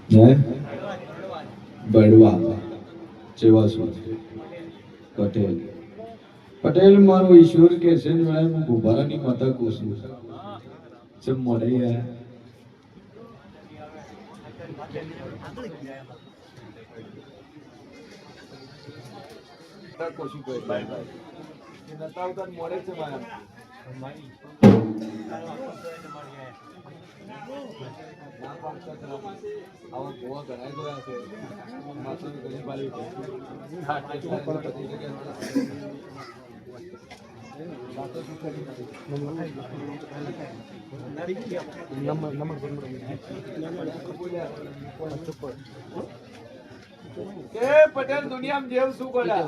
હે બળવા જેવા શું પટેલ પટેલ મારો ઈશ્વર કે છે ને હું ગુભારાની માતા કોશું ચમ મોડે યાર કોશું કહે બાય બાય એ નતા આવતા મોડે છે મારા ના પાડતા આવા ગોવા ઘણા જોયા છે માથાની ગરી વાળી કે પટેલ દુનિયામાં જેવ શું બોલા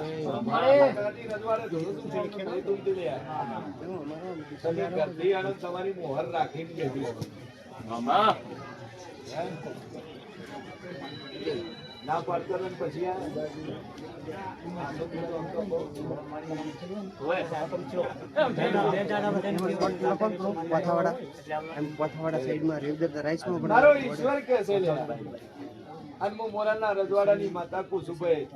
તમારી મોહર રાખીને ના પડતો પછી મારો ઈશ્વર કે છે અને મોરાના રજવાડાની માતા કુસુભાઈ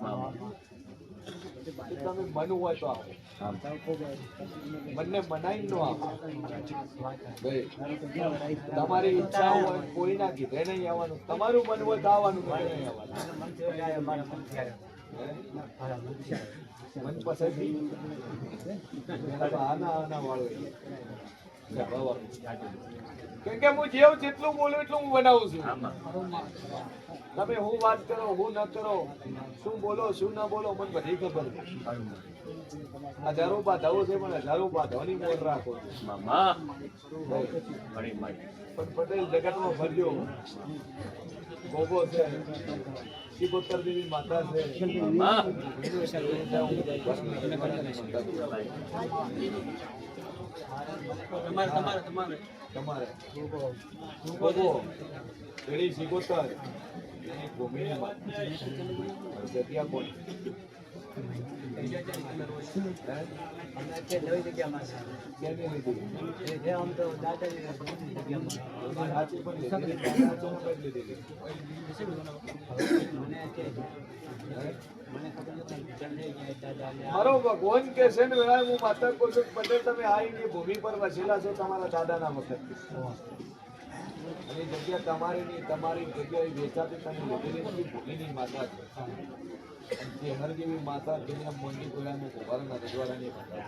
તમે મન હોય તો આવો મને મનાઈ નો આવો તમારી ઈચ્છા હોય કોઈ ના કીધે નહીં આવવાનું તમારું મન હોય તો આવવાનું નહીં આવવાનું મન પસંદ આના આના વાળો કેમ કે હું જેવું જેટલું બોલું એટલું હું બનાવું છું તમે હું વાત કરો હું ન કરો શું બોલો શું ના બોલો મને બધી ખબર હજારો બાધાઓ છે પણ હજારો બાધાઓની મોર રાખો પણ પટેલ જગતમાં ફરજો ગોગો છે શિકોતર દેવી માતા છે તમારે ગોગો પેલી શિકોતર એની ભૂમિની માતા જગ્યા કોણ મારો ભગવાન કે છે ને હું માતા કુસુમ પટેલ તમે આવીને ભૂમિ પર વસેલા છો તમારા દાદાના વખત અને જગ્યા તમારી ની તમારી જગ્યાએ વેચાતી તમે લીધેલી ભૂમિની માતા છે હર જેવી માતા જેના મોંડી ગોળાનું કુંભારના રજવાડાની માતા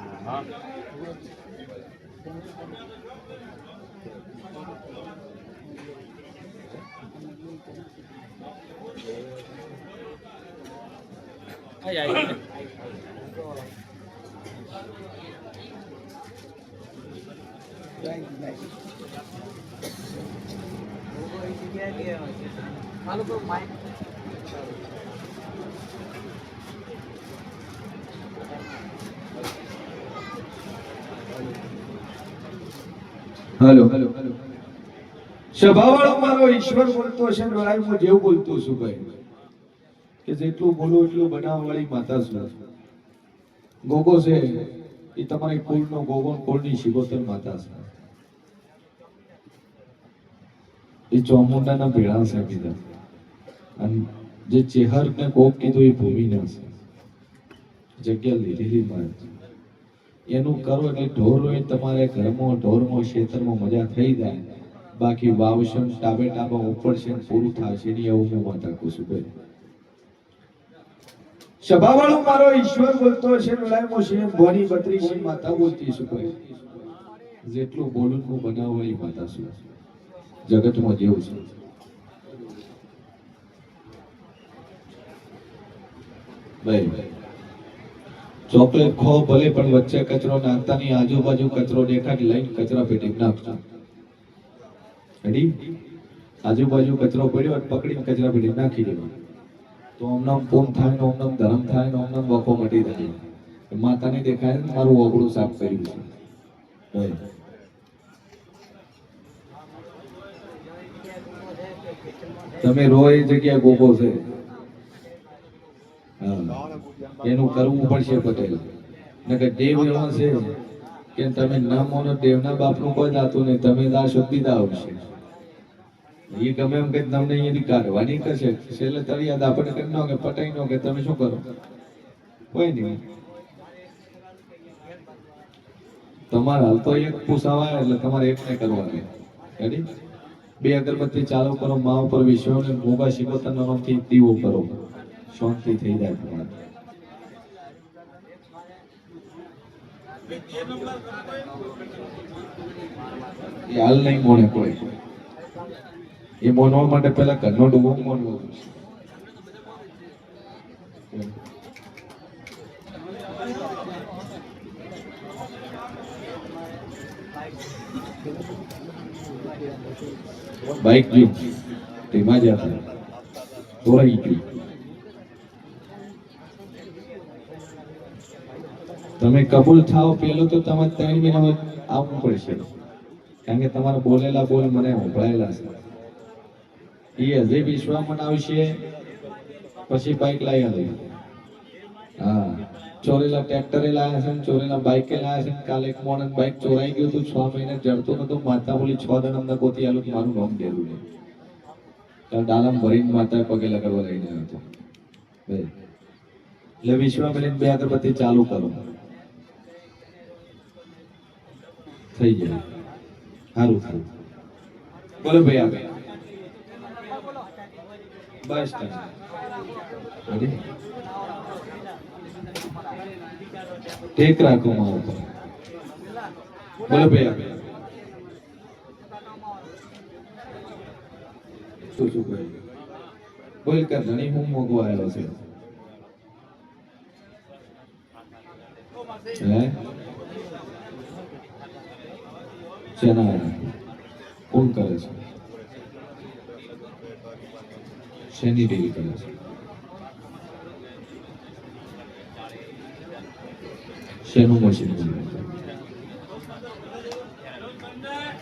હેલો સભાવાળો મારો ઈશ્વર બોલતો હશે ને હું જેવું બોલતો છું ભાઈ કે જેટલું બોલો એટલું બનાવવા વાળી માતા છું ગોગો છે એ તમારી કુળનો ગોગો કુળની શિકોતર માતા છે એ ચોમુંડાના ભેળા છે કીધા અને જે ચેહર ને કોક કીધું એ ભૂમિના છે જગ્યા લીધેલી મારે એનું કરો એટલે ઢોર હોય તમારે ઘરમાં ઢોરમાં ખેતરમાં મજા થઈ જાય બાકી વાવશન ટાબે ટાબા ઉપડશે પૂરું થશે નહીં એવું હું માતા કુસુમ ભાઈ સભાવાળો મારો ઈશ્વર બોલતો છે નલાયમો છે ભોની બત્રીસી માતા બોલતી છું ભાઈ જેટલું બોલું હું બનાવવાની માતા છું જગતમાં જેવું છે ભાઈ ચોકલેટ ખો ભલે પણ વચ્ચે કચરો નાખતા ની આજુબાજુ કચરો દેખાય લઈને કચરા પેટી નાખતા રેડી આજુબાજુ કચરો પડ્યો પકડીને કચરા પેટી નાખી દેવાનો તો અમનામ પૂમ થાય ને અમનામ ધર્મ થાય ને અમનામ વખો મટી જાય માતાને દેખાય ને મારું ઓગળું સાફ કર્યું છે તમે રો એ જગ્યા ગોગો છે એનું કરવું પડશે પટેલ નકર દેવ એવો છે કે તમે ના મોનો દેવના બાપનું કોઈ દાતું નહીં તમે દા શક્તિ દા આવશે એ ગમે એમ કે તમને અહીંયાથી કાઢવાની કરશે છેલ્લે તળિયાદ આપણે કરી નો કે પટાઈ નો કે તમે શું કરો કોઈ નહીં. તમારે હાલ તો એક પૂછાવા એટલે તમારે એકને કરવાની. રેડી? બે અગરબત્તી ચાલુ કરો, મા ઉપર વિશ્વને મોગા શિકોતરના નામથી દીવો કરો, શાંતિ થઈ જાય તમારે. એ હાલ નહીં મોને કોઈ. એ મોનવા માટે પહેલા ઘરનો ડૂબો મોનવો પડશે. બાઈક ગયું તેમાં જ દોરાઈ ગયું. તમે કબૂલ થાવ પેલો તો તમારે 3 મહિનામાં આવવું પડશે, કારણ કે તમારા બોલેલા બોલ મને સંભળાયેલા છે. એ હજી વિશ્વાસ આવશે પછી બાઈક લાવી આવી. હા, ચોરેલા ટ્રેક્ટરે લાયા છે, ચોરેલા બાઈકે લાયા છે. કાલે એક મોણસ બાઈક ચોરાઈ ગયું હતું, 6 મહિને જડતું નતું. માતા બોલી 6 દન અમને ગોતી આલું, મારું નામ દેલું નહીં. કારણ ડાલમ ભરીને માતા પગે લગાડવા લઈને આવ્યો હતો. એટલે વિશ્વા મળીને 2 અગરબત્તી ચાલુ કરો, થઈ જાય સારું થયું. બોલો ભાઈ આવે બસ ટેક રાખો મારા ઉપર. બોલો ભાઈ આવે શું શું કહે બોલ કર ધણી હું મોગો આવ્યો છે. હે શેના કોણ કરે છે? શેની ડીલ કરે છે? શેનું મશીન છે?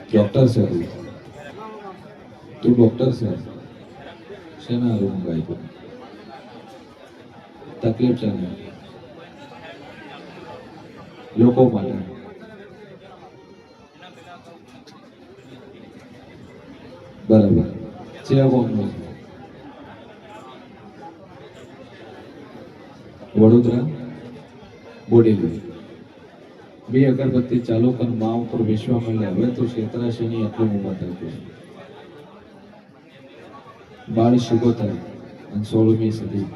ડોક્ટર છે તું ડોક્ટર છે? શેના રૂમ ગાય તું? તકલીફ છે ને લોકો માટે. બરાબર છે. વડોદરા બોડેલી 2 અગરબત્તી ચાલુ કર, મા ઉપર વિશ્વા મળે. હવે તો ક્ષેત્રાશીની આટલું હું બતાવ્યું. 12 અને 16મી સદી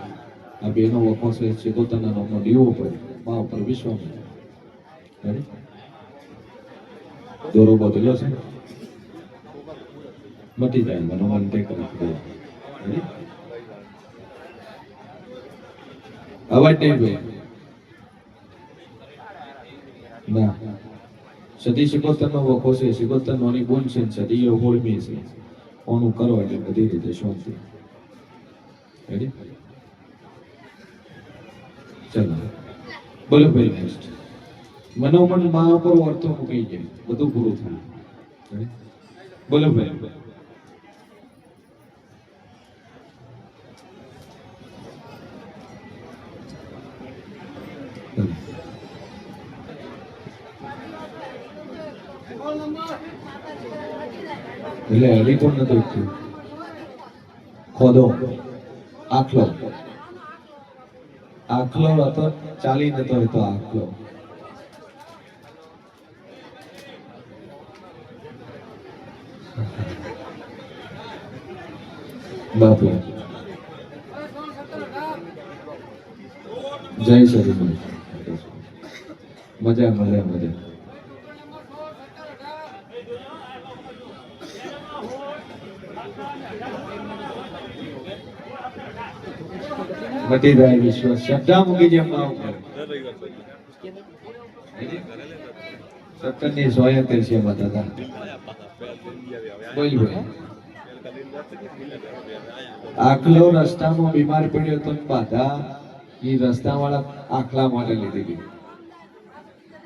આ બેનો વખો છે. સિકોતરના નામનો દીવો પડે, મા ઉપર વિશ્વા મળે. દોરો બદલ્યો છે, મટી જાય મનોમન તે કરી અવાજ નહીં ભાઈ ના. સદી સિકોતરનો વખો છે, સિકોતર નોની બોન છે, સદી 16મી છે. ઓનું કરો એટલે બધી રીતે શાંતિ. રેડી? ચલો બોલો ભાઈ નેક્સ્ટ. મનોમન મા પર વર્તો મૂકી જાય, બધું પૂરું થાય. બોલો ભાઈ. એટલે હલી કોણ નતો થયું? ખોદો આખલો હતો, ચાલી નતો હતો આખલો. બાપુ જય શ્રી મજા મજા મજા. મટી જાય વિશ્વ શ્રદ્ધા મૂકી જેમ સત્તરની 173 છે બતાતા. બોલ ભાઈ. આખલો રસ્તામાં બીમાર પડ્યો તો બાધા એ રસ્તા વાળા આખલા માટે લીધી ગઈ.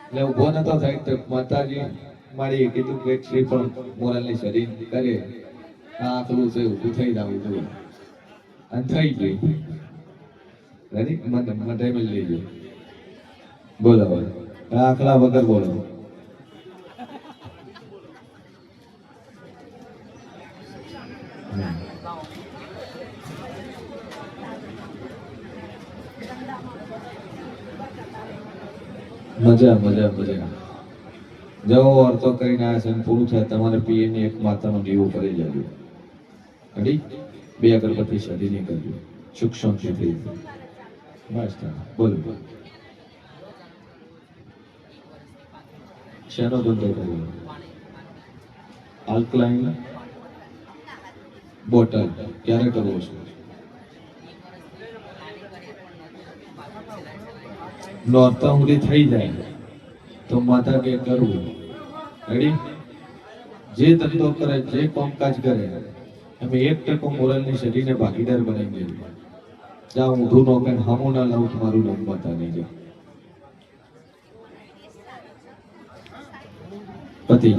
એટલે ઉભો નતો થાય તો માતાજી મારી કીધું કે શ્રીફળ મોરાલની શરીર કરે આ આખલું છે ઊભું થઈ જવું જોઈએ અને થઈ ગઈ. રેડી? મને લઈ ગયો. બોલો આખલા વગર બોલો. મજા મજા મજા જવો અર્થો કરીને આ છે પૂરું થાય તમારે પીએ ની એક માતાનો દીવો કરી જજો રેડી 2 અગરબત્તી શાદી ની કરજો સુખ શાંતિ થઈ બસ બોલો શેનો ધંધો કર્યો આલ્કલાઇન બોટલ ક્યારે કરવો છે નોરતા સુધી થઈ જાય તો માતા કે કરવું રેડી જે ધંધો કરે જે કામકાજ કરે અમે 1% મોરલની શરીરને ભાગીદાર બનાવી દઈએ જા ઊંધું નો કે હામું ના લાવું મારું નામ માતા નહીં જા પતિ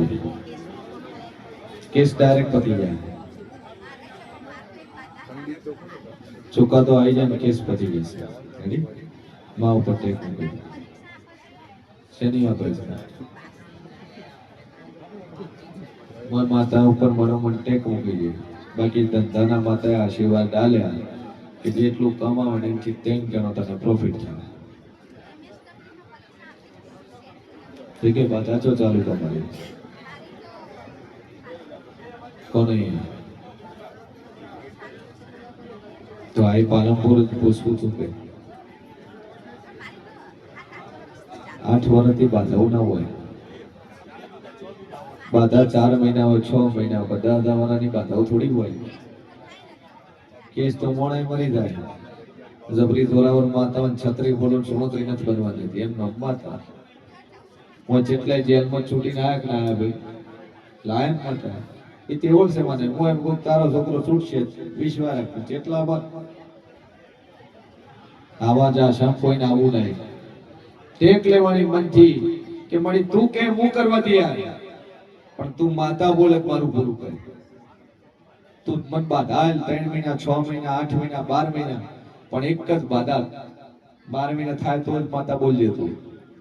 કેસ ડાયરેક્ટ પતિ જાય ચૂકા તો આવી જાય ને કેસ પતિ જશે રેડી માં ઉપર ટેક મૂકી શેની વાત હોય છે માતા ઉપર મનોમન ટેક મૂકી દે બાકી ધંધાના માતાએ આશીર્વાદ ડાલ્યા કે જેટલું કમાવે ને એમથી 3 ગણો તને પ્રોફિટ થાય ઠીક છે વાત આચો ચાલુ તમારી કોને તો આ પાલનપુર પૂછવું છું કે 8 વર્ષથી બાધાઓ ના હોય બાધા 4 મહિના હોય 6 મહિના બધા દાવાનાની બાધાઓ થોડી હોય કેસ તો મોણે મરી જાય જબરી જોરાવર માતા છત્રી બોલો સોણોતરી નથી બનવા દેતી એમ માતા હું જેટલા જેલમાં છૂટીને આયા કે ના આયા ભાઈ લાયન માતા એ તેવો છે મને હું એમ કહું તારો છોકરો છૂટશે વિશ્વાસ રાખું જેટલા બાદ આવા જ આશા કોઈને આવું નહીં ટેક લેવાની મનથી કે મળી તું કેમ હું કરવા દિયા પણ તું માતા બોલે મારું પૂરું કરે તું મન બાધા 3 મહિના 6 મહિના 8 મહિના 12 મહિના પણ એક જ બાધા 12 મહિના થાય તો જ માતા બોલ દે તું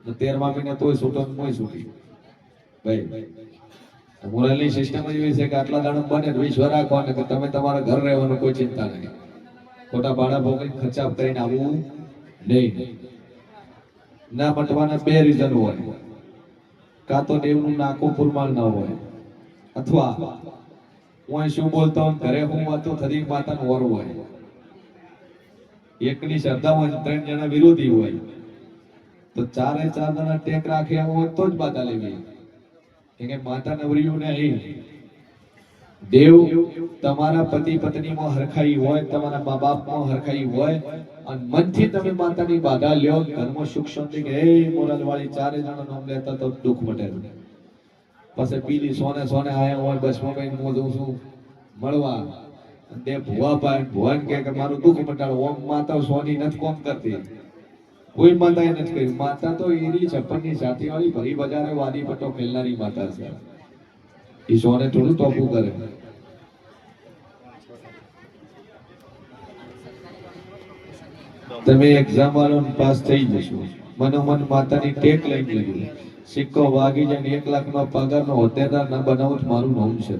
13મા મહિને તોય છૂટો મોય છૂટી ભાઈ મોરલની સિસ્ટમ જ એવી છે કે આટલા દાડમ બને વિશ્વાસ રાખો ને કે તમે તમારા ઘર રહેવાનું કોઈ ચિંતા નહીં ખોટા ભાડા ભોગવીને ખર્ચા કરીને આવવું નહીં ના મટવાના 2 રીઝન હોય કાં તો દેવનું નાકું ફૂલમાલ ના હોય અથવા હું શું બોલતો ઘરે હું વાતો થતી માતાનું ઓર હોય એકની શ્રદ્ધા હોય 3 જણા વિરોધી હોય તો 4 જણા ટેક રાખ્યા હોય તો જ બાધા લેવી કે માતા નવરીઓ નહીં દેવ તમારા પતિ પત્નીમાં હરખાઈ હોય તમારા મા બાપમાં હરખાઈ હોય અને મનથી તમે માતાની બાધા લ્યો ઘરમાં સુખ શાંતિ કે હે મોરલ વાળી 4 જણા નામ લેતા તો દુઃખ મટે પછી પીલી સોને સોને આયા હોય બસ મોબાઈલ મો દઉં છું મળવા દે ભુવા પાય ભુવન કે મારું દુઃખ મટાડો ઓમ માતા સોની નથી કોમ કરતી કોઈ માતાએ નથી કરી માતા તો એની 56 ની જાતિ વાળી ભરી બજારે વાદી પટ્ટો ખેલનારી માતા છે ઈ સોને થોડું તોપું કરે તમે એક્ઝામ વાળો પાસ થઈ જશો મનોમન માતાની ટેક લઈને લેજો સિક્કો વાગી જાય 1 લાખ નો પગારનો હોદ્દેદાર ના બનાવું મારું નામ છે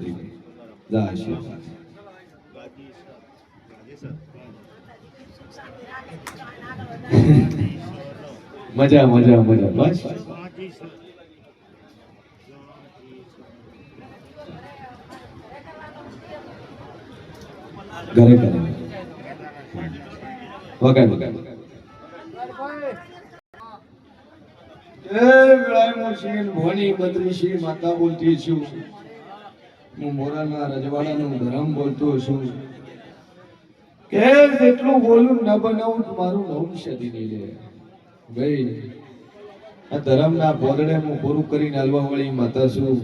જા છે મજા મજા મજા બસ ઘરે ઘરે વગાડ વગાડ ભવાની બદ્રીશી માતા બોલતી છું હું મોરાના રજવાડાનું ધર્મ બોલતો છું કે જેટલું બોલું ન બનાવું મારું નામ સદી નહીં લે ભાઈ આ ધર્મના બોરડે હું પૂરું કરીને હાલવા વાળી માતા છું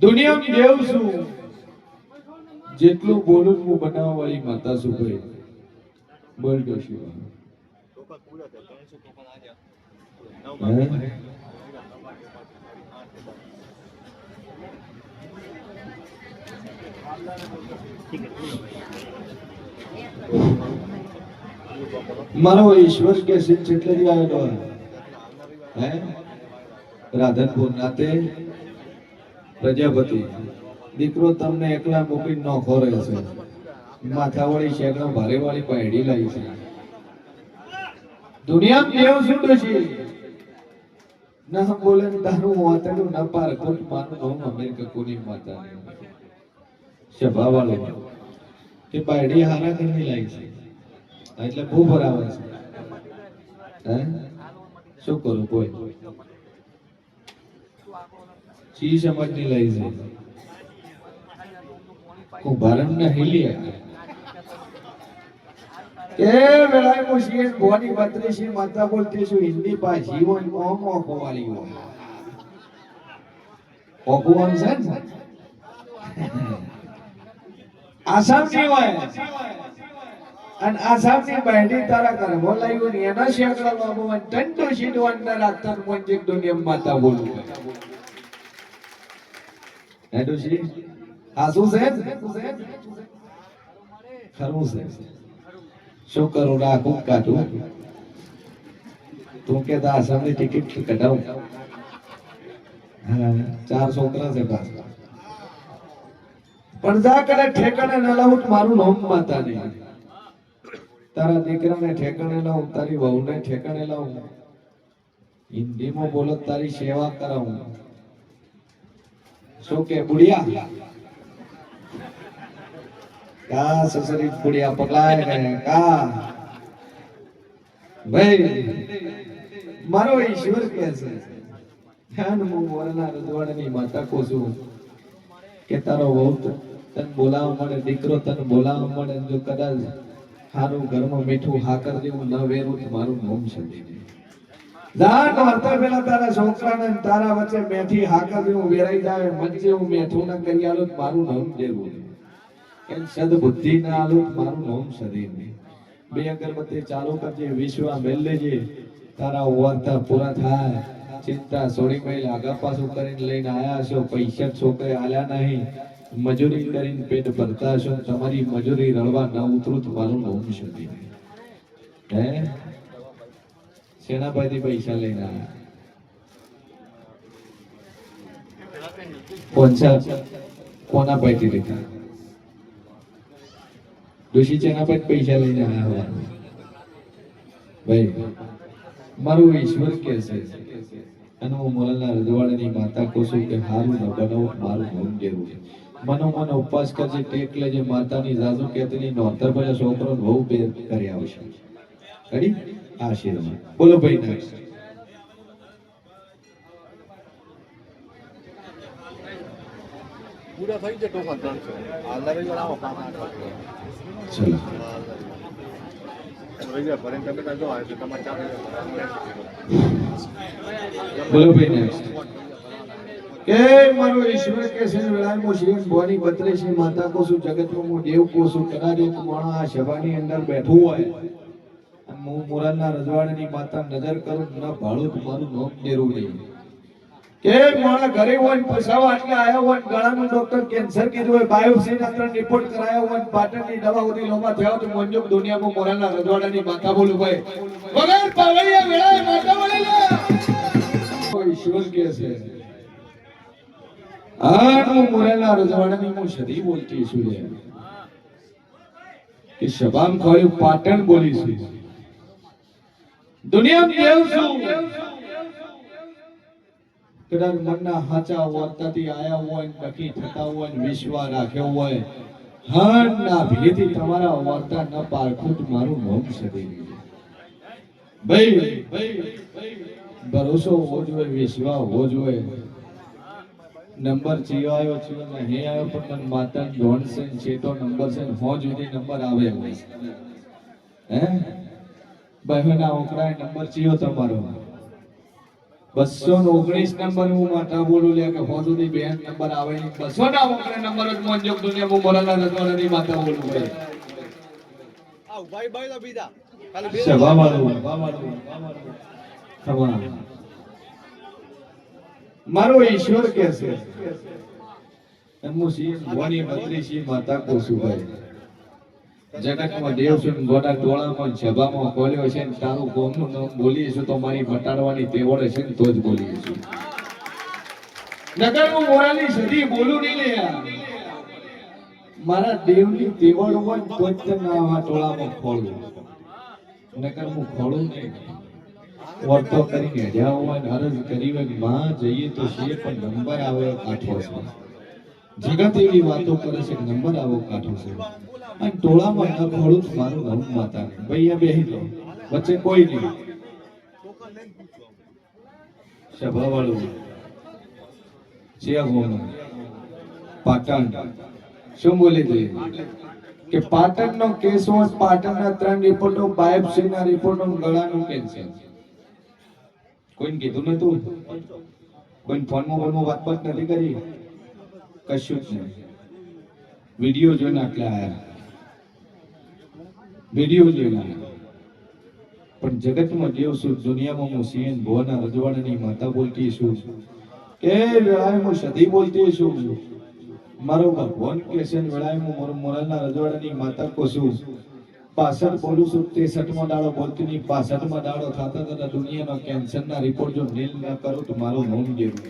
દુનિયાની દેવ છું જેટલું બોલું હું બનાવવા વાળી માતા છું ભાઈ બોલ તો શું મારો ઈશ્વર કે સિંહ એટલે આવેલો હે રાધનપુર નાતે પ્રજાપતિ દીકરો તમને એકલા મૂકીને ન ખોરે છે, માથાવાળી શેકડો ભારેવાળી પાયડી લાવી છે. દુનિયામાં દેવ સુંદર છે ના બોલે તારું વાતનું ન પાર કોટ માનું નોમ અમેરિકા કોની માતા સ્વભાવ વાળો કે પાયડી હારા કરની લાવી છે એટલે બહુ બરાબર છે. હે શું કરું કોઈ ચી સમજની લાવી છે હું ભારત ના હિલી કે વેળાએ મુશીએ ભવાની બત્રીસી માતા બોલતી છું હિન્દી પા જીવન ઓમ ઓખવાલી હોય ઓખવાન છે ને આસામ ની હોય અને આસામ ની બહેડી તારા ઘર બોલાયું ને એના શેકડા બાબુમાં ટંટો સીધો અંદર રાખતા મંજિક દુનિયા માતા બોલું એડો સી આસુ છે ખરું છે શું કરું રાખું કાઢું તું કે આસામની ટિકિટ કઢાવું. હા 4 છોકરા છે પાછા પણ જા કરે ઠેકાણે ન લાવું મારું નામ માતા નહીં. તારા દીકરાને ઠેકાણે લાવું, તારી વહુને ઠેકાણે લાવું, હિન્દીમાં બોલો તારી સેવા કરાવું. શું કે બુડિયા કા સસરી બુડિયા પકડાય ને કા ભાઈ મારો ઈશ્વર કે છે ધ્યાન હું મોરના રજવાડાની માતા કો છું કે તારો વહુ તને બોલાવવા મળે, દીકરો તને બોલાવવા મળે, જો કદાચ હારું ઘરમાં મીઠું હાકર જેવું ન વેરું તો મારું નામ છે જાન વર્તા પેલા તારા છોકરાને તારા વચ્ચે મેઠી હાકર જેવું વેરાઈ જાય, મન જેવું મેઠું ના કરી આલો મારું નામ જેવું એમ સદ બુદ્ધિ ના આલો મારું નામ શરીર નહીં. 2 અગરબત્તી ચાલુ કરજે, વિશ્વા મેલ લેજે, તારા વર્તા પૂરા થાય. ચિંતા છોડી મેલ આગા પાછું કરીને લઈને આયા છો, પૈસા છોકરે આલ્યા નહીં, મજૂરી કરીને પેટ ભરતા છો, તમારી મજૂરી રળવા ન ઉતરું તો મારું નામ શરીર હે સેના પાસેથી પૈસા લઈને આવ્યા કોના પાસેથી લીધા દોશી સેના પાસે પૈસા લઈને આવ્યા ભાઈ મારું ઈશ્વર કે છે અને હું મોરલના રજવાડાની માતા કહું છું કે હારું ન બનાવું મારું નામ જેવું છે. મનોમન ઉપવાસ કરજે, ટેક લેજે, માતાની જાજુ કેતની નોંધર પહેલા છોકરો બહુ બેર કરી આવશે. રેડી આશીર્વાદ બોલો ભાઈ નેક્સ્ટ પૂરા થઈ જાય ટોકન 300 આલરે જણાવો કામ ચલો રોઈજા ભરેન તમે કાજો આવે તો તમારે ચાલે બોલો ભાઈ નેક્સ્ટ કે મારો ઈશ્વર કે છે વેળા મુશીન ભવાની બત્રીસી માતા કો છું જગતમાં હું દેવ કો છું. કદાચ એક માણસ આ સભાની અંદર બેઠું હોય હું મોરાલના રજવાડાની માતા નજર કરું ન ભાળું તો મારું નામ દેરું નહીં. કે મારા ઘરે હોય પસાવા એટલે આયા હોય, ગળાનું ડોક્ટર કેન્સર કીધું હોય, બાયોપ્સી ના 3 રિપોર્ટ કરાયા હોય, પાટણની દવા ઉધી લોમા થયો તો મંજોક દુનિયામાં મોરાલના રજવાડાની માતા બોલું ભાઈ વગર પાવળિયા વેળાએ માતા બોલી લે ઈશ્વર કે છે આ હું મોરાલના રજવાડાની હું સદી બોલતી છું લે કે શબામ ખોયું પાટણ બોલી છું દુનિયામાં દેવ છું. કદાચ મનના હાચા વર્તાથી આયા હોય, નક્કી થતા હોય, વિશ્વા રાખ્યો હોય, હન ના ભીથી તમારા વર્તા ન પારખું તો મારું નામ સદી ભાઈ ભરોસો હોવો જોઈએ, વિશ્વા હોવો જોઈએ. નંબર ચિયો આવ્યો છે નહીં આવ્યો પણ મને માતા ધોણ છે છેટો નંબર છે હો સુધી નંબર આવે હે બહેના ઓકડાય નંબર ચિયો તમારો 219 નંબર હું માતા બોલું લે કે હો સુધી બેન નંબર આવે નહીં 200 ના ઓકડે નંબર જ મોંજોક દુનિયા હું મોરાલા રજવાડાની માતા બોલું ભાઈ આવ ભાઈ તો બીજા ખાલી સભા વાળું ખમા મારો ઈશ્વર કે છે એમુસી ભવાની બત્રીસી માતા કો છું ભાઈ જગતમાં દેવ છે ગોડા ટોળામાં સભામાં બોલ્યો છે ને તારું ગોમનું નામ બોલીએ છું તો મારી મટાડવાની તેવડ છે ને તો જ બોલીએ છું નગર હું મોરાલી સદી બોલું નહીં લે મારા દેવની તેવડ હોય તો જ તને આ ટોળામાં ખોળું, નકર હું ખોળું નહીં. વર્તો કરીને જ્યાં હોય ને અરજ કરી હોય કે માં જઈએ તો છીએ પણ નંબર આવે કાઠો છે. જગત એવી વાતો કરે છે કે નંબર આવો કાઠો છે. અને ટોળામાં ન ખોળું તો મારું નામ માતા નહીં. ભાઈ બેહી લો, વચ્ચે કોઈ નહીં. સભાવાળું પાટણ શું બોલી દે કે પાટણનો કેસ હોય, પાટણના 3 રિપોર્ટો, બાયોપ્સીના રિપોર્ટો, ગળાનું કેન્સર. કોઈને કીધું નતું, કોઈ ફોનમાં વાત નથી કરી, કશું જ નહીં. વિડીયો જોઈને આટલા આયા, વિડીયો જોઈને આયા. પણ જગતમાં જેવ છું, દુનિયામાં હું સિંહ ભુવાના રજવાડાની માતા બોલતી છું, કે વેળાએ હું સધી બોલતી છું. મારો ભગવાન કે છે વેળાએ હું મોરલના રજવાડાની માતા કો છું. 65 બોલું છું, 63માં દાડો બોલતી નહીં. 65માં દાડો થતા થતા દુનિયાનો કેન્સરના રિપોર્ટ જો નીલ ના કરું તો મારું નામ જેવું.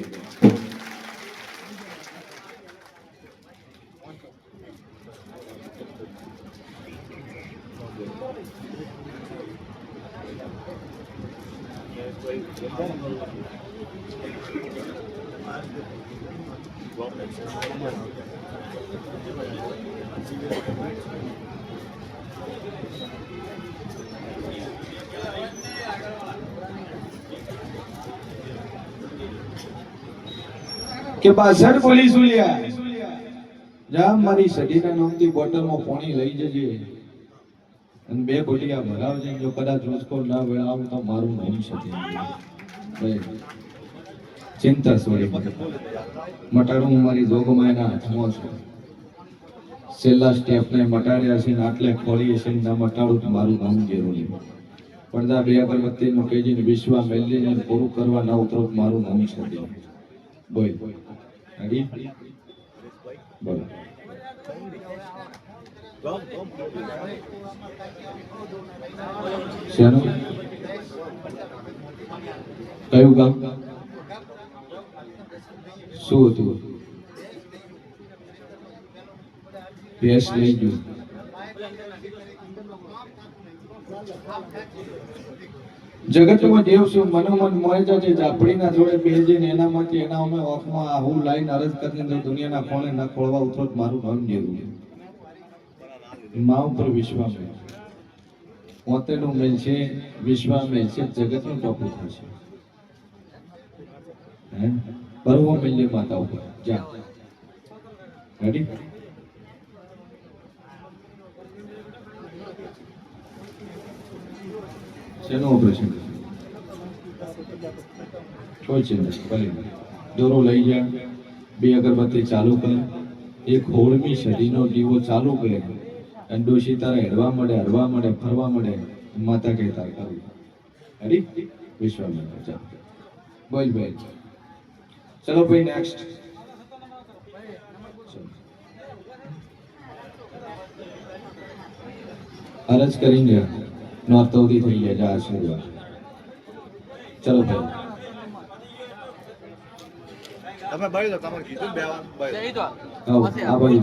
કે 62 બોલીશું લ્યા. જા મારી સડીના નામથી બોટલમાં પાણી લઈ જજે અને 2 ઘોટિયા ભરાવજે. જો કદાચ રોજકો ના વેળાવ તો મારું નામ સડી. ચિંતા છોડી મટાડું મારી જોગમાયના હાથમાં છે. છેલ્લા સ્ટેપને મટાડ્યા છે ને આટલે ખોલીએ છે ના મટાડું તો મારું નામ જરૂરી. પડદા 2 અગરબત્તીનું કેજીને વિશ્વા મેળવીને પૂરું કરવા ના ઉતરો તો મારું નામ સડી. બોલ રેડી બોલો. શેનું કયું ગામ શું હતું? ભેંસ લઈ ગયું. જગતમાં દેવ છું મનોમન મોય છે. ઝાપડીના જોડે બેસીને એનામાંથી એના અમે ઓફમાં આવું લાઈન અરજ કરીને દુનિયાના કોણે ન ખોળવા ઉતરો મારું નામ જેવું. મા ઉપર વિશ્વાસ છે. પોતેનું મેલ છે, વિશ્વાસ મેલ છે, જગતનું ટોપું થશે. હે બરોબર મેલજે માતા ઉપર જા. રેડી શેનું ઓપરેશન? કોઈ છે ભલે દોરો લઈ જા. 2 અગરબત્તી ચાલુ કર. 1 હોળમી સદીનો દીવો ચાલુ કરે અને ડોશી તારા હરવા મળે ફરવા મળે. માતા કહેતા કરવું. રેડી વિશ્વાસ ચાલ બોલ ભાઈ. ચલો ભાઈ નેક્સ્ટ. અરજ કરીને નોરતવદી થઈ ગયા. જા આશીર્વાદ. ચલો ભાઈ તમે ભાઈ તો તમારે કીધું બે વાર આ ભાઈ